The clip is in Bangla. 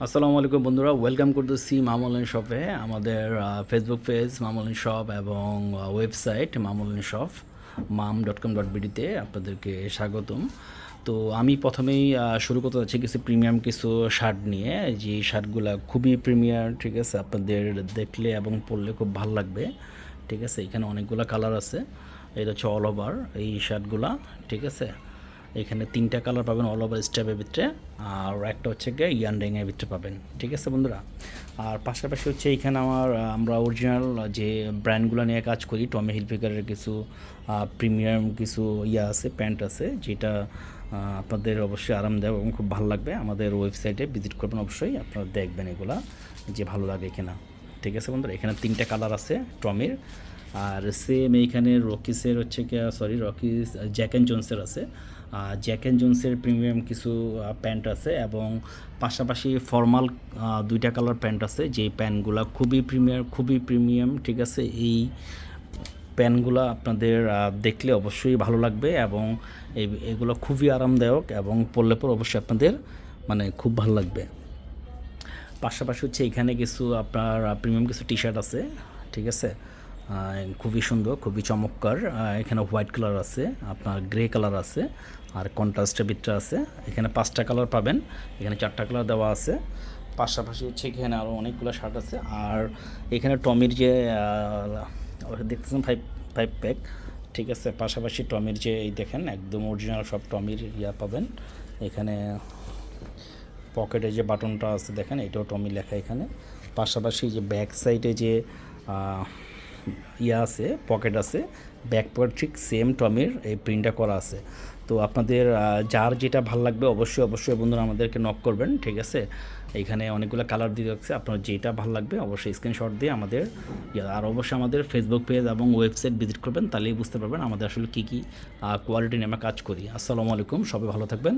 আসসালামু আলাইকুম বন্ধুরা, ওয়েলকাম করতেছি মাম অনলাইন শপে। আমাদের ফেসবুক পেজ মাম অনলাইন শপ এবং ওয়েবসাইট মাম অনলাইন শপ mam.com.bd-তে আপনাদেরকে স্বাগতম। তো আমি প্রথমেই শুরু করতে যাচ্ছি কিছু প্রিমিয়াম কিছু শার্ট নিয়ে। যে শার্টগুলো খুবই প্রিমিয়ার, ঠিক আছে, আপনাদের দেখলে এবং পরলে খুব ভালো লাগবে। ঠিক আছে, এখানে অনেকগুলো কালার আছে। এটা হচ্ছে অল ওভার এই শার্টগুলা, ঠিক আছে। এখানে 3টা কালার পাবেন অল ওভার স্টেপের ভিতরে, আর একটা হচ্ছে গিয়ে ইয়ানডেংয়ের ভিতরে পাবেন, ঠিক আছে বন্ধুরা। আর পাশাপাশি হচ্ছে এখানে আমরা অরিজিনাল যে ব্র্যান্ডগুলো নিয়ে কাজ করি, টমি হিলফিগারের কিছু প্রিমিয়াম কিছু আছে, প্যান্ট আছে, যেটা আপনাদের অবশ্যই আরামদায়ক এবং খুব ভালো লাগবে। আমাদের ওয়েবসাইটে ভিজিট করবেন, অবশ্যই আপনারা দেখবেন এগুলা যে ভালো লাগে কিনা। ঠিক আছে বন্ধুরা, এখানে 3টা কালার আছে টমির। আর সেম এইখানে রকিসের হচ্ছে কি, রকিস জ্যাক অ্যান্ড জোন্সের আছে। জ্যাক অ্যান্ড জোন্সের প্রিমিয়াম কিছু প্যান্ট আছে, এবং পাশাপাশি ফর্মাল 2টা কালার প্যান্ট আছে, যেই প্যান্টগুলো খুবই প্রিমিয়াম, ঠিক আছে। এই প্যান্টগুলো আপনাদের দেখলে অবশ্যই ভালো লাগবে, এবং এগুলো খুবই আরামদায়ক, এবং পরলে পর অবশ্যই আপনাদের মানে খুব ভালো লাগবে। পাশাপাশি হচ্ছে এখানে কিছু আপনার প্রিমিয়াম কিছু টি শার্ট আছে, ঠিক আছে। খুবই সুন্দর, খুবই চমৎকার। এখানে হোয়াইট কালার আছে, আপনার গ্রে কালার আছে, আর কন্ট্রাস্টের ভিতরে আছে। এখানে 5টা কালার পাবেন, এখানে 4টা কালার দেওয়া আছে। পাশাপাশি হচ্ছে এখানে আরও অনেকগুলো শার্ট আছে। আর এখানে টমির যে দেখতেছেন ফাইভ ফাইভ প্যাক, ঠিক আছে। পাশাপাশি টমির যে এই দেখেন একদম অরিজিনাল সব টমির পাবেন এখানে। পকেটে যে বাটনটা আছে দেখেন, এটাও টমি লেখা এখানে। পাশাপাশি যে ব্যাক সাইডে যে আছে, পকেট আছে, ব্যাক পকেট ঠিক সেম টমির এই প্রিন্টটা করা আছে। তো আপনাদের যার যেটা ভালো লাগবে অবশ্যই বন্ধুরা আমাদেরকে নক করবেন, ঠিক আছে। এখানে অনেকগুলো কালার দিয়ে রাখছে, আপনার যেটা ভালো লাগবে অবশ্যই স্ক্রিনশট দিয়ে আমাদের আর অবশ্যই আমাদের ফেসবুক পেজ এবং ওয়েবসাইট ভিজিট করবেন, তাহলেই বুঝতে পারবেন আমাদের আসলে কী কী কোয়ালিটি নিয়ে আমরা কাজ করি। আসসালামু আলাইকুম, সবাই ভালো থাকবেন।